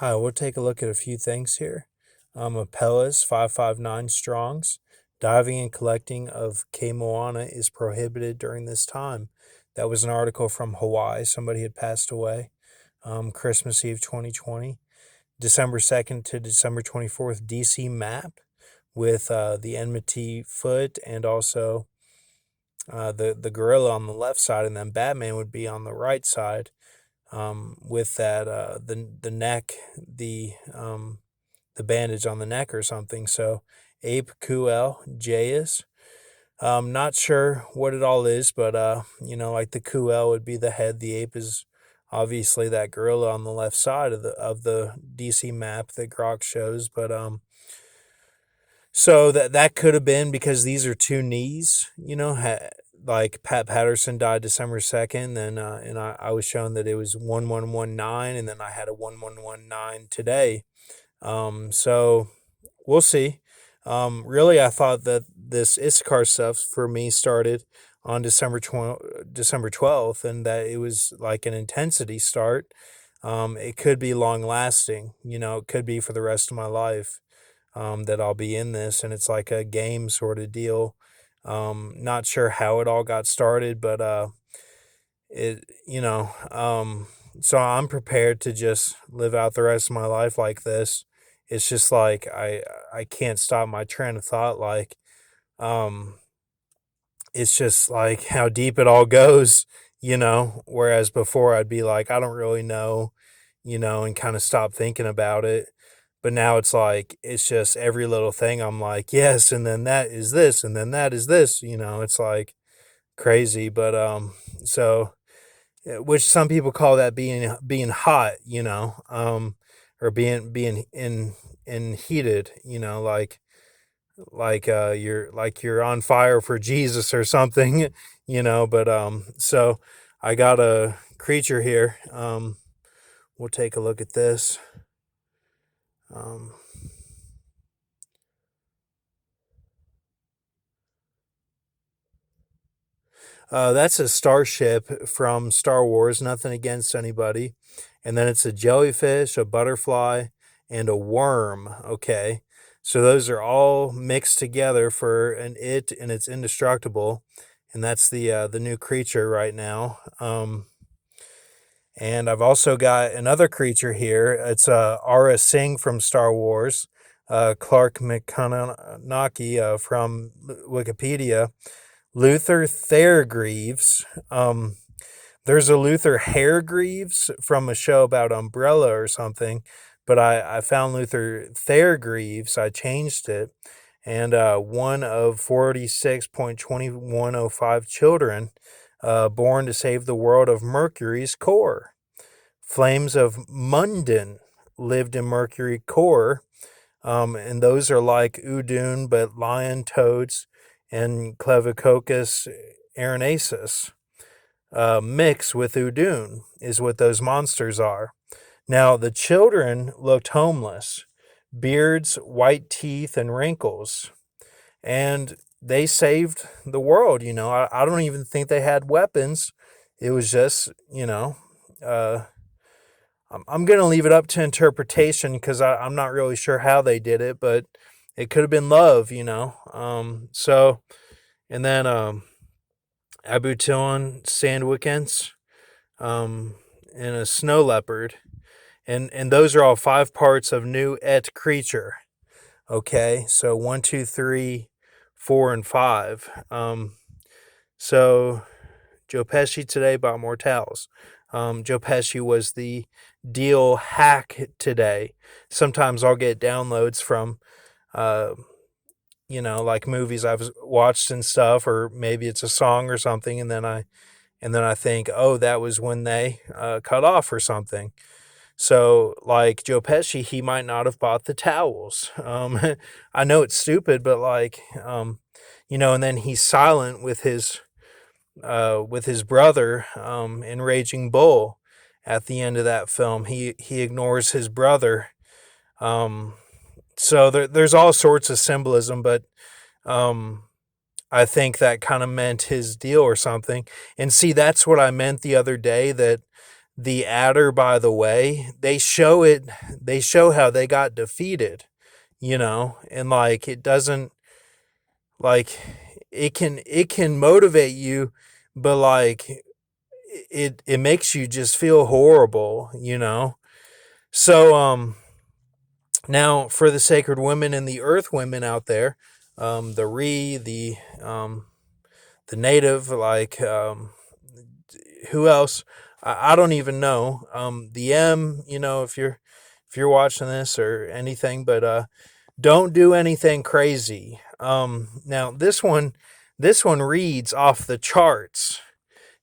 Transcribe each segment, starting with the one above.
Hi, we'll take a look at a few things here. Apellas 559 strongs. Diving and collecting of K Moana is prohibited during this time. That was an article from Hawaii. Somebody had passed away. Christmas Eve 2020. December 2nd to December 24th, DC map with the enmity foot and also the gorilla on the left side, and then Batman would be on the right side with that the neck the bandage on the neck or something. So ape Kuel Jayas. Not sure what it all is, but like the Kuel would be the head. The ape is obviously that gorilla on the left side of the DC map that Grok shows. But so that could have been because these are two knees. Like Pat Patterson died December 2nd, then and I was shown that it was 1119, and then I had a 1119 today. So we'll see. Really, I thought that this Issachar stuff for me started on December 12th, and that it was like an intensity start. It could be long lasting. It could be for the rest of my life that I'll be in this, and it's like a game sort of deal. Not sure how it all got started, but it so I'm prepared to just live out the rest of my life like this. It's just like I can't stop my train of thought. Like um it's just like how deep it all goes. Whereas before I'd be like, I don't really know, and kind of stop thinking about it. But now it's like it's just every little thing I'm like, yes, and then that is this, and then that is this. It's like crazy. But so which some people call that being hot, or being in heated, like you're on fire for Jesus or something, But so I got a creature here. We'll take a look at this. Um, that's a starship from Star Wars. Nothing against anybody. And then it's a jellyfish, a butterfly, and a worm. Okay, so those are all mixed together for an it, and it's indestructible. And that's the new creature right now. And I've also got another creature here. It's Ara Singh from Star Wars. Clark McConaughey from Wikipedia. Luther Thayergreaves. There's a Luther Hairgreaves from a show about Umbrella or something, but I found Luther Thayergreaves. I changed it, and one of 46.2105 children born to save the world of Mercury's core. Flames of Munden lived in Mercury core, and those are like Udun, but lion toads and Clevicoccus arenaceus. Mix with Udun is what those monsters are. Now, the children looked homeless, beards, white teeth, and wrinkles, and they saved the world. I don't even think they had weapons. It was just, I'm going to leave it up to interpretation because I'm not really sure how they did it, but it could have been love. And then Abutilon sandwickens, and a snow leopard. And those are all 5 parts of new et creature. Okay, so 1, 2, 3, 4, and 5. So Joe Pesci today bought more towels. Joe Pesci was the deal hack today. Sometimes I'll get downloads from, uh, like movies I've watched and stuff, or maybe it's a song or something, and then I think, oh, that was when they cut off or something. So, like Joe Pesci, he might not have bought the towels. I know it's stupid, but and then he's silent with his brother in Raging Bull. At the end of that film, he ignores his brother. Um, so there's all sorts of symbolism, but um, I think that kind of meant his deal or something. And see, that's what I meant the other day, that the adder by the way. They show how they got defeated, and like it doesn't, like, it can motivate you, but like it makes you just feel horrible. So now for the sacred women and the earth women out there, the Re, the native, like, who else? I don't even know. The M, if you're watching this or anything, but don't do anything crazy. Now this one reads off the charts.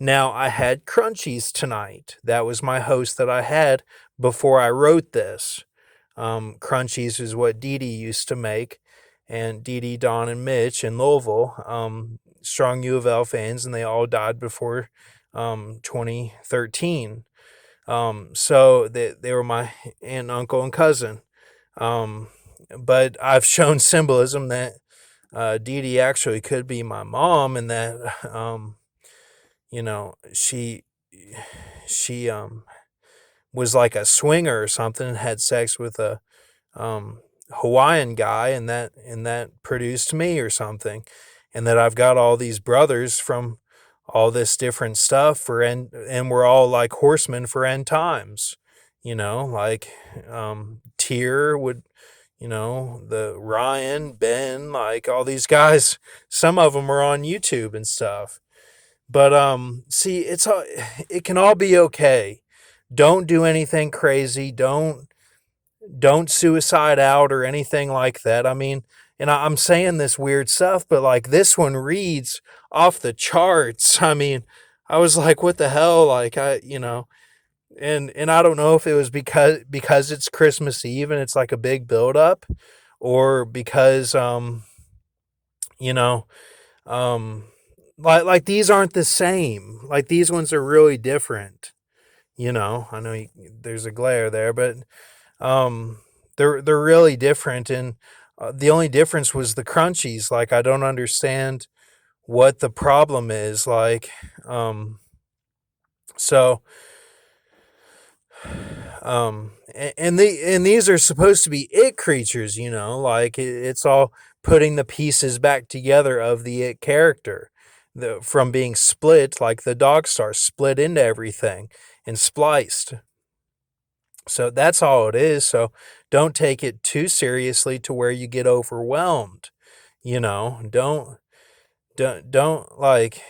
Now I had crunchies tonight. That was my host that I had before I wrote this. Crunchies is what Dee Dee used to make, and Dee Dee, Don, and Mitch in Louisville, strong U of L fans, and they all died before 2013. So they were my aunt, uncle, and cousin. Um, but I've shown symbolism that Dee Dee actually could be my mom, and that she was like a swinger or something and had sex with a um, Hawaiian guy, and that produced me or something, and that I've got all these brothers from all this different stuff and we're all like horsemen for end times, like Tyr would, the Ryan, Ben, like all these guys. Some of them are on YouTube and stuff. But see, it can all be okay. Don't do anything crazy. Don't suicide out or anything like that. I mean, and I'm saying this weird stuff, but like this one reads off the charts. I mean, I was like, what the hell? Like and I don't know if it was because it's Christmas Eve and it's like a big build up, or because you know, um like these aren't the same. Like these ones are really different. I know there's a glare there, but um, they're really different, and the only difference was the crunchies. Like I don't understand what the problem is. Like, so and these are supposed to be it creatures. Like it's all putting the pieces back together of the it character. From being split, like the dog star split into everything and spliced. So that's all it is. So don't take it too seriously to where you get overwhelmed. Don't like,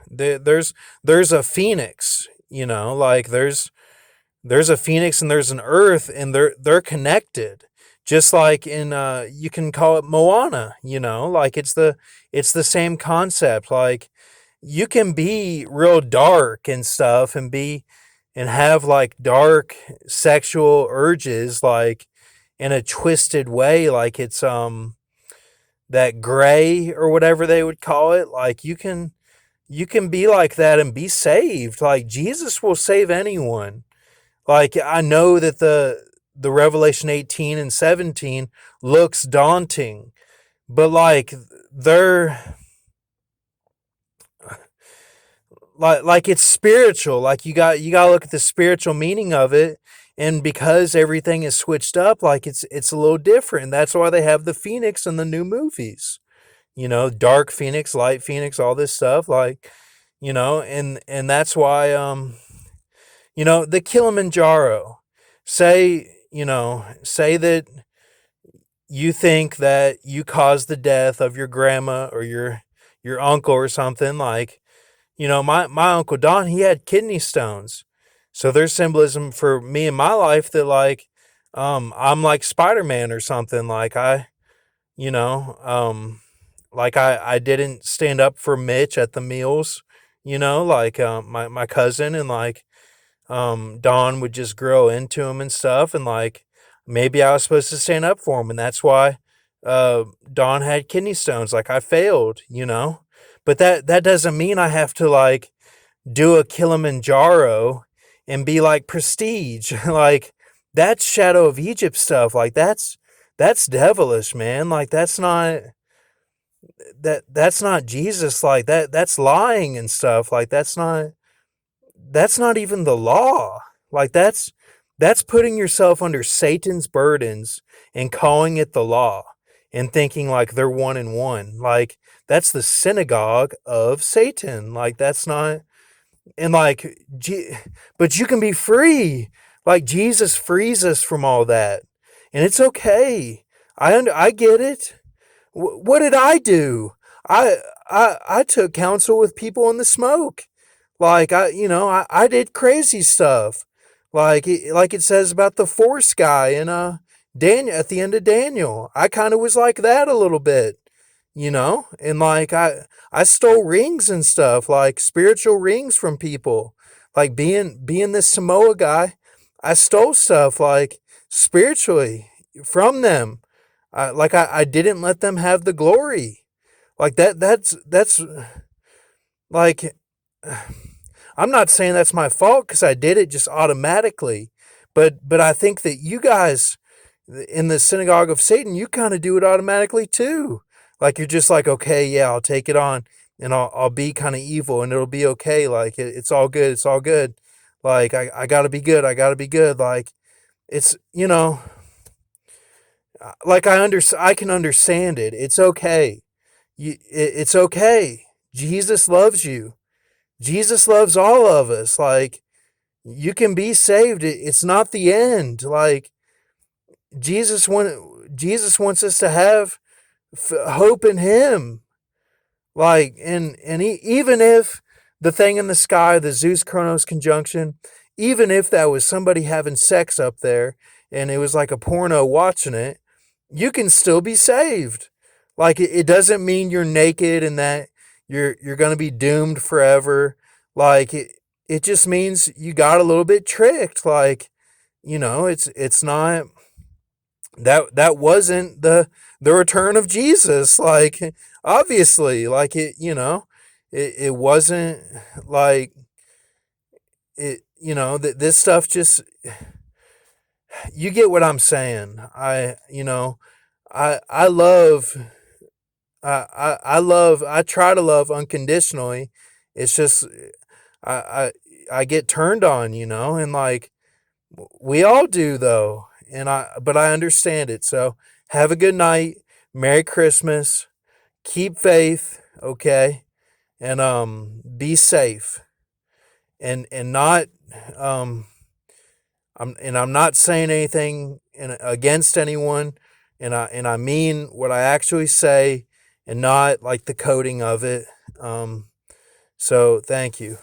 there's a phoenix, like there's a phoenix and there's an earth, and they're connected. Just like in you can call it Moana, like it's the same concept. Like you can be real dark and stuff and have like dark sexual urges, like in a twisted way, like it's that gray or whatever they would call it. Like you can be like that and be saved. Like Jesus will save anyone. Like I know that the Revelation 18 and 17 looks daunting, but like they're like it's spiritual. Like you got to look at the spiritual meaning of it, and because everything is switched up, like it's a little different. That's why they have the Phoenix in the new movies. Dark Phoenix, light Phoenix, all this stuff, like, and that's why the Kilimanjaro, say that you think that you caused the death of your grandma or your uncle or something. Like, my uncle Don, he had kidney stones. So there's symbolism for me in my life that like I'm like Spider-Man or something. Like you know, like I didn't stand up for Mitch at the meals, like my cousin, and like Don would just grow into him and stuff, and like maybe I was supposed to stand up for him, and that's why Don had kidney stones. Like I failed, but that doesn't mean I have to like do a Kilimanjaro and be like prestige. Like that's Shadow of Egypt stuff. Like that's devilish, man. Like that's not Jesus. Like that's lying and stuff. Like that's not that's not even the law. Like that's putting yourself under Satan's burdens and calling it the law and thinking like they're one and one. Like that's the synagogue of Satan. Like that's not and like but you can be free. Like Jesus frees us from all that. And it's okay. I get it. What did I do? I I took counsel with people in the smoke. Like I did crazy stuff. Like it says about the force guy in Daniel at the end of Daniel. I kind of was like that a little bit, and like I stole rings and stuff, like spiritual rings from people. Like being this Samoa guy, I stole stuff like spiritually from them. I didn't let them have the glory. Like that's like I'm not saying that's my fault because I did it just automatically, but I think that you guys in the synagogue of Satan, you kind of do it automatically too. Like you're just like, okay, yeah, I'll take it on, and I'll be kind of evil, and it'll be okay. Like it's all good, it's all good. Like I gotta be good, I gotta be good. Like it's like I can understand it. It's okay. It's okay. Jesus loves you. Jesus loves all of us. Like you can be saved. It's not the end. Like Jesus wants us to have hope in Him. Like even if the thing in the sky, the Zeus Chronos conjunction, even if that was somebody having sex up there and it was like a porno watching it, you can still be saved. Like it doesn't mean you're naked and that you're going to be doomed forever. Like it just means you got a little bit tricked. Like it's not that wasn't the return of Jesus. Like obviously, like it wasn't like it. That this stuff just you get what I'm saying. I love I try to love unconditionally. It's just I I I get turned on, and like we all do though. And but I understand it. So have a good night. Merry Christmas. Keep faith, okay? And be safe. And not I'm not saying anything against anyone, and I mean what I actually say, and not like the coding of it. So thank you.